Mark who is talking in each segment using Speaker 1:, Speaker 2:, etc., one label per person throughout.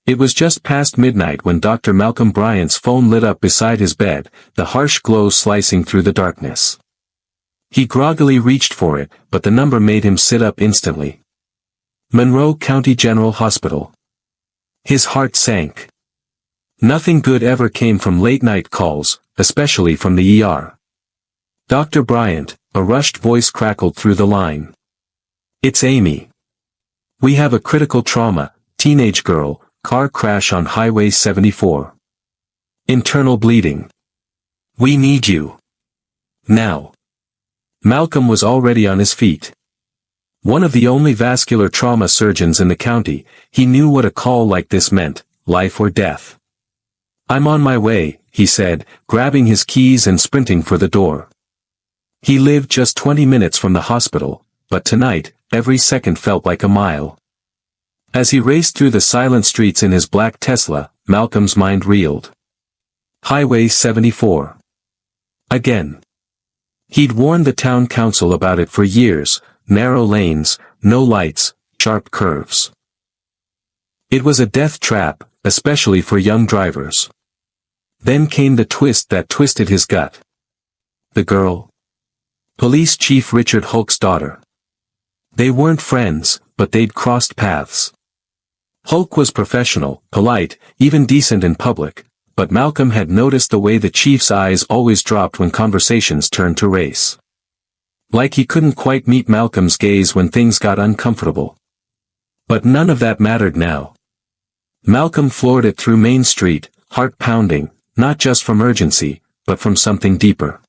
Speaker 1: It was just past midnight when Dr. Malcolm Bryant's phone lit up beside his bed, the harsh glow slicing through the darkness. He groggily reached for it, but the number made him sit up instantly. Monroe County General Hospital. His heart sank. Nothing good ever came from late-night calls, especially from the ER. Dr. Bryant, a rushed voice crackled through the line. It's Amy. We have a critical trauma, teenage girl, car crash on Highway 74. Internal bleeding. We need you. Now. Malcolm was already on his feet. One of the only vascular trauma surgeons in the county, he knew what a call like this meant, life or death. I'm on my way, he said, grabbing his keys and sprinting for the door. He lived just 20 minutes from the hospital, but tonight, every second felt like a mile. As he raced through the silent streets in his black Tesla, Malcolm's mind reeled. Highway 74. Again. He'd warned the town council about it for years, narrow lanes, no lights, sharp curves. It was a death trap, especially for young drivers. Then came the twist that twisted his gut. The girl. Police Chief Richard Hulk's daughter. They weren't friends, but they'd crossed paths. Hulk was professional, polite, even decent in public, but Malcolm had noticed the way the chief's eyes always dropped when conversations turned to race. Like he couldn't quite meet Malcolm's gaze when things got uncomfortable. But none of that mattered now. Malcolm floored it through Main Street, heart pounding, not just from urgency, but from something deeper.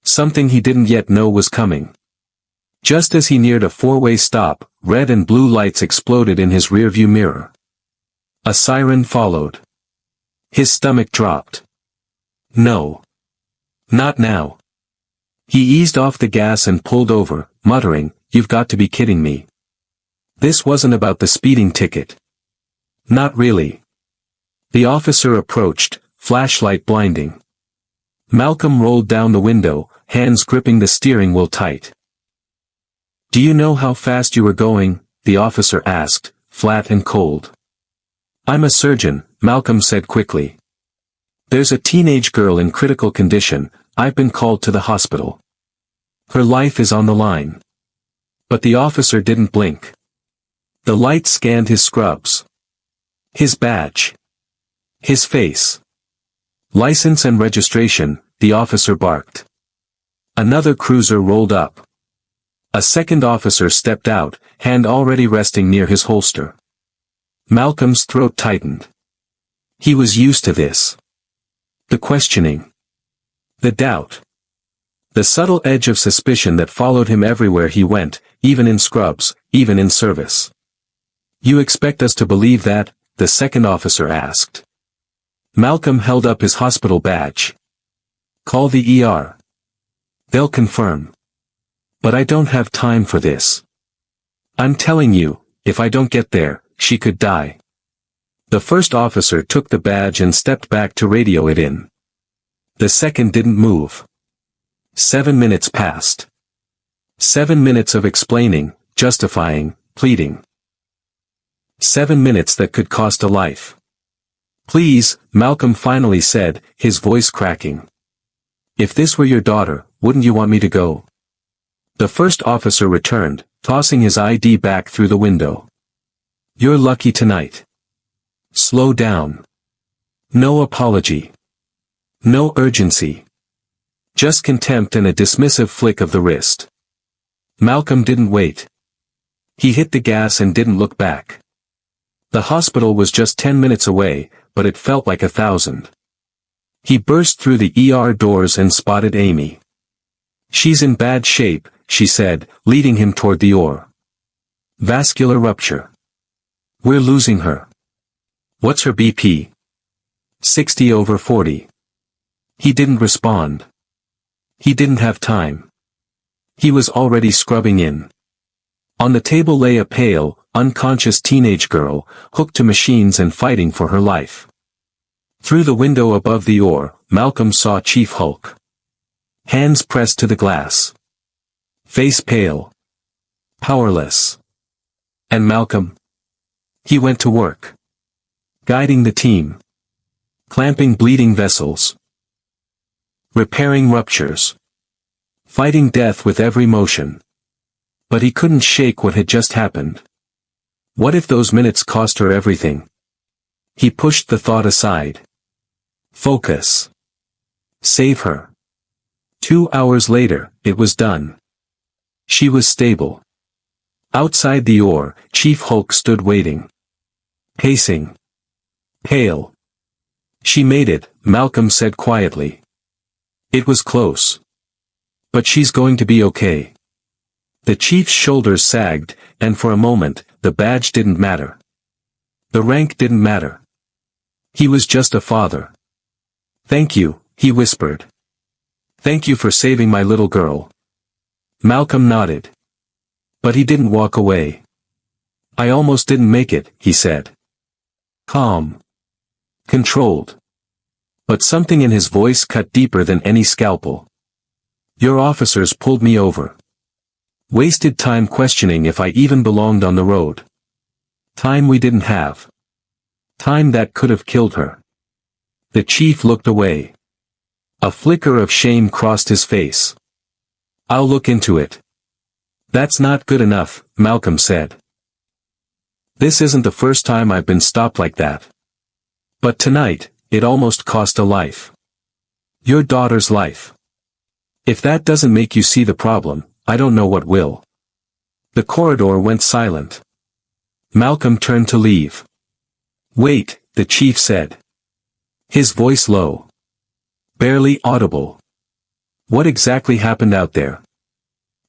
Speaker 1: Something he didn't yet know was coming. Just as he neared a four-way stop, red and blue lights exploded in his rearview mirror. A siren followed. His stomach dropped. No. Not now. He eased off the gas and pulled over, muttering, "You've got to be kidding me." This wasn't about the speeding ticket. Not really. The officer approached, flashlight blinding. Malcolm rolled down the window, hands gripping the steering wheel tight. "Do you know how fast you were going?" the officer asked, flat and cold. "I'm a surgeon," Malcolm said quickly. "There's a teenage girl in critical condition, I've been called to the hospital. Her life is on the line." But the officer didn't blink. The light scanned his scrubs. His badge. His face. "License and registration," the officer barked. Another cruiser rolled up. A second officer stepped out, hand already resting near his holster. Malcolm's throat tightened. He was used to this. The questioning. The doubt. The subtle edge of suspicion that followed him everywhere he went, even in scrubs, even in service. "You expect us to believe that?" the second officer asked. Malcolm held up his hospital badge. "Call the ER. They'll confirm. But I don't have time for this. I'm telling you, if I don't get there, she could die." The first officer took the badge and stepped back to radio it in. The second didn't move. 7 minutes passed. 7 minutes of explaining, justifying, pleading. 7 minutes that could cost a life. "Please," Malcolm finally said, his voice cracking. "If this were your daughter, wouldn't you want me to go?" The first officer returned, tossing his ID back through the window. "You're lucky tonight. Slow down. No apology. No urgency. Just contempt and a dismissive flick of the wrist." Malcolm didn't wait. He hit the gas and didn't look back. The hospital was just 10 minutes away, but it felt like 1,000. He burst through the ER doors and spotted Amy. "She's in bad shape," she said, leading him toward the OR. "Vascular rupture. We're losing her." "What's her BP?" 60/40. He didn't respond. He didn't have time. He was already scrubbing in. On the table lay a pale, unconscious teenage girl, hooked to machines and fighting for her life. Through the window above the OR, Malcolm saw Chief Hulk. Hands pressed to the glass. Face pale. Powerless. And Malcolm? He went to work. Guiding the team. Clamping bleeding vessels. Repairing ruptures. Fighting death with every motion. But he couldn't shake what had just happened. What if those minutes cost her everything? He pushed the thought aside. Focus. Save her. 2 hours later, it was done. She was stable. Outside the oar, Chief Hulk stood waiting. Pacing. Pale. She made it, Malcolm said quietly. It was close. But she's going to be okay. The chief's shoulders sagged, and for a moment, the badge didn't matter. The rank didn't matter. He was just a father. Thank you, he whispered. Thank you for saving my little girl. Malcolm nodded. But he didn't walk away. I almost didn't make it, he said. Calm. Controlled. But something in his voice cut deeper than any scalpel. Your officers pulled me over. Wasted time questioning if I even belonged on the road. Time we didn't have. Time that could have killed her. The chief looked away. A flicker of shame crossed his face. I'll look into it. That's not good enough, Malcolm said. This isn't the first time I've been stopped like that. But tonight, it almost cost a life. Your daughter's life. If that doesn't make you see the problem, I don't know what will. The corridor went silent. Malcolm turned to leave. Wait, the chief said. His voice low. Barely audible. What exactly happened out there?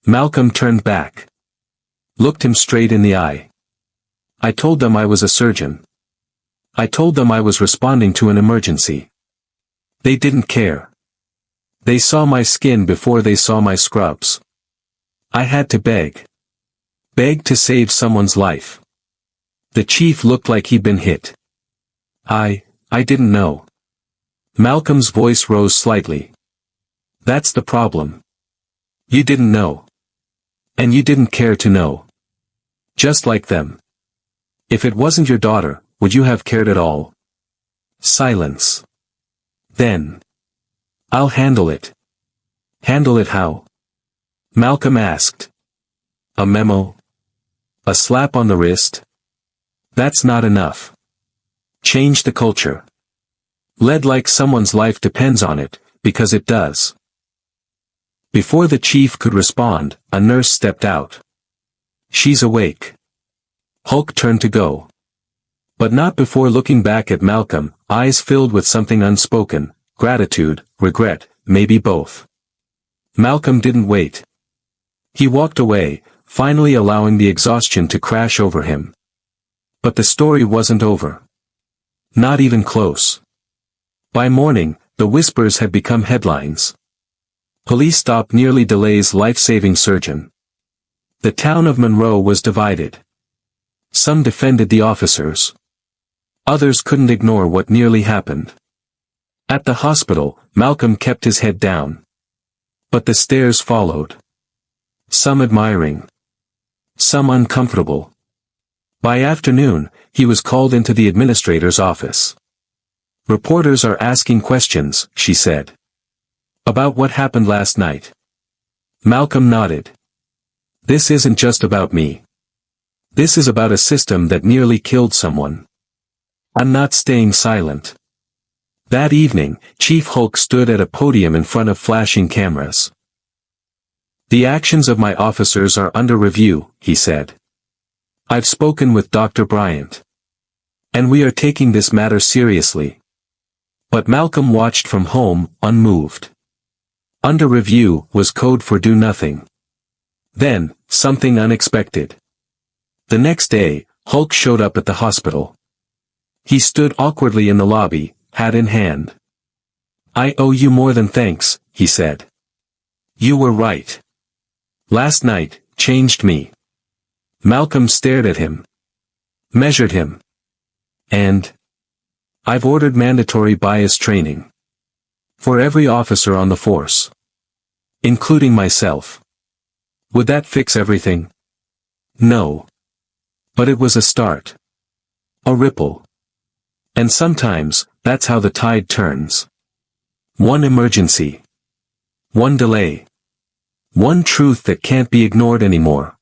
Speaker 1: Malcolm turned back. Looked him straight in the eye. I told them I was a surgeon. I told them I was responding to an emergency. They didn't care. They saw my skin before they saw my scrubs. I had to beg. Beg to save someone's life. The chief looked like he'd been hit. I didn't know. Malcolm's voice rose slightly. That's the problem. You didn't know. And you didn't care to know. Just like them. If it wasn't your daughter, would you have cared at all? Silence. Then. I'll handle it. Handle it how? Malcolm asked. A memo? A slap on the wrist? That's not enough. Change the culture. Lead like someone's life depends on it, because it does. Before the chief could respond, a nurse stepped out. She's awake. Hulk turned to go. But not before looking back at Malcolm, eyes filled with something unspoken, gratitude, regret, maybe both. Malcolm didn't wait. He walked away, finally allowing the exhaustion to crash over him. But the story wasn't over. Not even close. By morning, the whispers had become headlines. Police stop nearly delays life-saving surgeon. The town of Monroe was divided. Some defended the officers. Others couldn't ignore what nearly happened. At the hospital, Malcolm kept his head down. But the stares followed. Some admiring. Some uncomfortable. By afternoon, he was called into the administrator's office. Reporters are asking questions, she said. About what happened last night. Malcolm nodded. This isn't just about me. This is about a system that nearly killed someone. I'm not staying silent. That evening, Chief Hulk stood at a podium in front of flashing cameras. The actions of my officers are under review, he said. I've spoken with Dr. Bryant. And we are taking this matter seriously. But Malcolm watched from home, unmoved. Under review was code for do nothing. Then, something unexpected. The next day, Hulk showed up at the hospital. He stood awkwardly in the lobby, hat in hand. I owe you more than thanks, he said. You were right. Last night, changed me. Malcolm stared at him. Measured him. And? I've ordered mandatory bias training. For every officer on the force. Including myself. Would that fix everything? No. But it was a start. A ripple. And sometimes, that's how the tide turns. One emergency. One delay. One truth that can't be ignored anymore.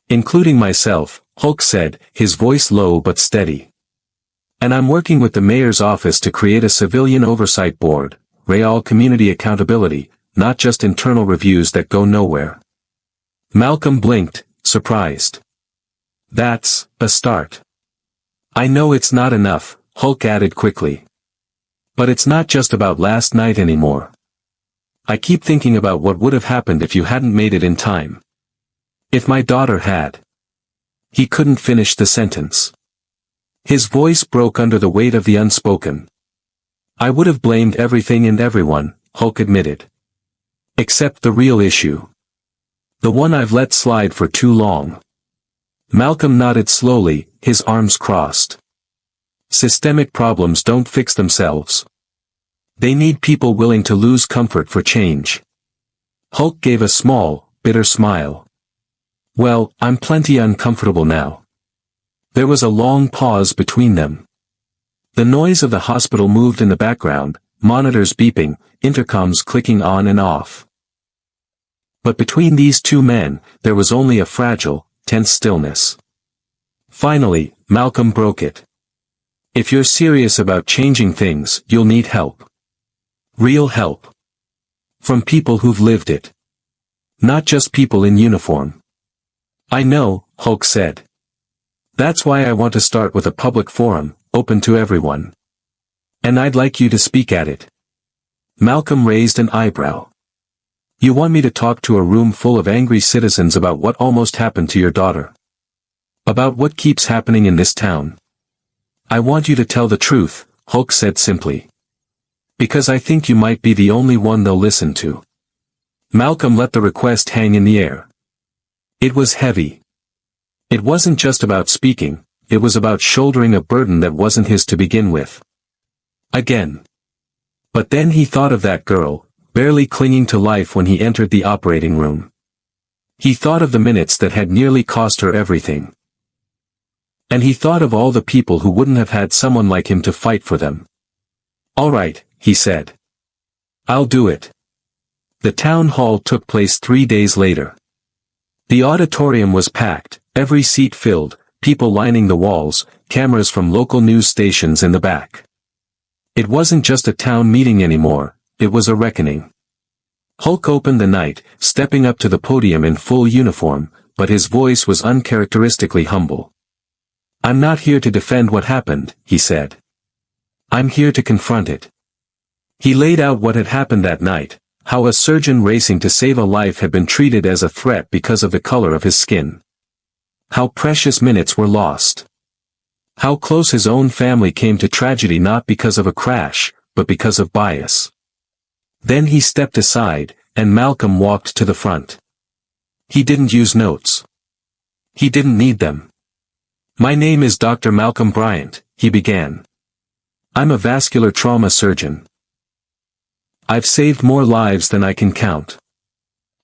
Speaker 1: Including myself, Hulk said, his voice low but steady. And I'm working with the mayor's office to create a civilian oversight board, real community accountability, not just internal reviews that go nowhere. Malcolm blinked, surprised. That's a start. I know it's not enough, Hulk added quickly. But it's not just about last night anymore. I keep thinking about what would have happened if you hadn't made it in time. If my daughter had. He couldn't finish the sentence. His voice broke under the weight of the unspoken. I would have blamed everything and everyone, Hulk admitted. Except the real issue. The one I've let slide for too long. Malcolm nodded slowly, his arms crossed. Systemic problems don't fix themselves. They need people willing to lose comfort for change. Hulk gave a small, bitter smile. Well, I'm plenty uncomfortable now. There was a long pause between them. The noise of the hospital moved in the background, monitors beeping, intercoms clicking on and off. But between these two men, there was only a fragile, tense stillness. Finally, Malcolm broke it. If you're serious about changing things, you'll need help. Real help. From people who've lived it. Not just people in uniform. I know, Hulk said. That's why I want to start with a public forum, open to everyone. And I'd like you to speak at it. Malcolm raised an eyebrow. You want me to talk to a room full of angry citizens about what almost happened to your daughter? About what keeps happening in this town? I want you to tell the truth, Hulk said simply. Because I think you might be the only one they'll listen to. Malcolm let the request hang in the air. It was heavy. It wasn't just about speaking, it was about shouldering a burden that wasn't his to begin with. Again. But then he thought of that girl, barely clinging to life when he entered the operating room. He thought of the minutes that had nearly cost her everything. And he thought of all the people who wouldn't have had someone like him to fight for them. All right, he said. I'll do it. The town hall took place 3 days later. The auditorium was packed, every seat filled, people lining the walls, cameras from local news stations in the back. It wasn't just a town meeting anymore, it was a reckoning. Hulk opened the night, stepping up to the podium in full uniform, but his voice was uncharacteristically humble. I'm not here to defend what happened, he said. I'm here to confront it. He laid out what had happened that night, how a surgeon racing to save a life had been treated as a threat because of the color of his skin. How precious minutes were lost. How close his own family came to tragedy not because of a crash, but because of bias. Then he stepped aside, and Malcolm walked to the front. He didn't use notes. He didn't need them. My name is Dr. Malcolm Bryant, he began. I'm a vascular trauma surgeon. I've saved more lives than I can count.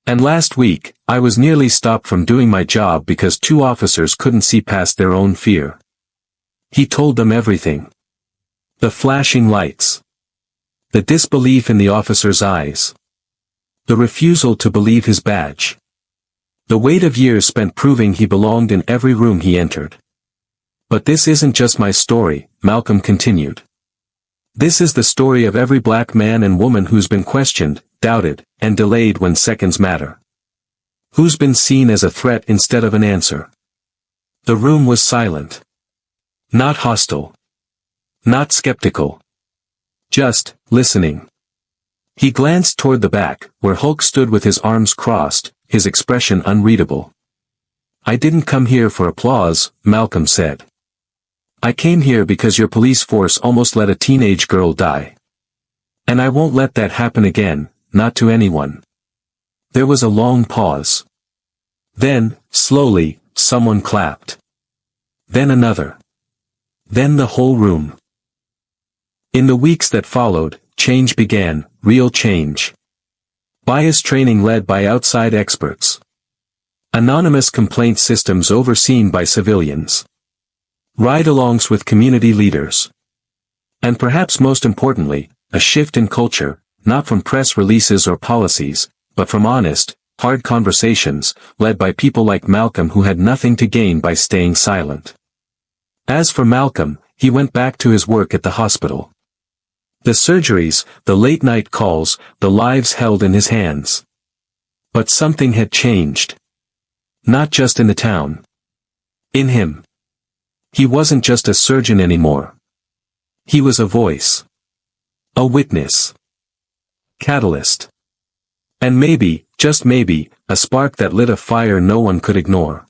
Speaker 1: And last week, I was nearly stopped from doing my job because 2 officers couldn't see past their own fear. He told them everything. The flashing lights. The disbelief in the officer's eyes. The refusal to believe his badge. The weight of years spent proving he belonged in every room he entered. But this isn't just my story, Malcolm continued. This is the story of every black man and woman who's been questioned, doubted, and delayed when seconds matter. Who's been seen as a threat instead of an answer. The room was silent. Not hostile. Not skeptical. Just, listening. He glanced toward the back, where Hulk stood with his arms crossed, his expression unreadable. I didn't come here for applause, Malcolm said. I came here because your police force almost let a teenage girl die. And I won't let that happen again, not to anyone. There was a long pause. Then, slowly, someone clapped. Then another. Then the whole room. In the weeks that followed, change began, real change. Bias training led by outside experts. Anonymous complaint systems overseen by civilians. Ride-alongs with community leaders. And perhaps most importantly, a shift in culture, not from press releases or policies, but from honest, hard conversations, led by people like Malcolm who had nothing to gain by staying silent. As for Malcolm, he went back to his work at the hospital. The surgeries, the late-night calls, the lives held in his hands. But something had changed. Not just in the town. In him. He wasn't just a surgeon anymore. He was a voice. A witness. Catalyst. And maybe, just maybe, a spark that lit a fire no one could ignore.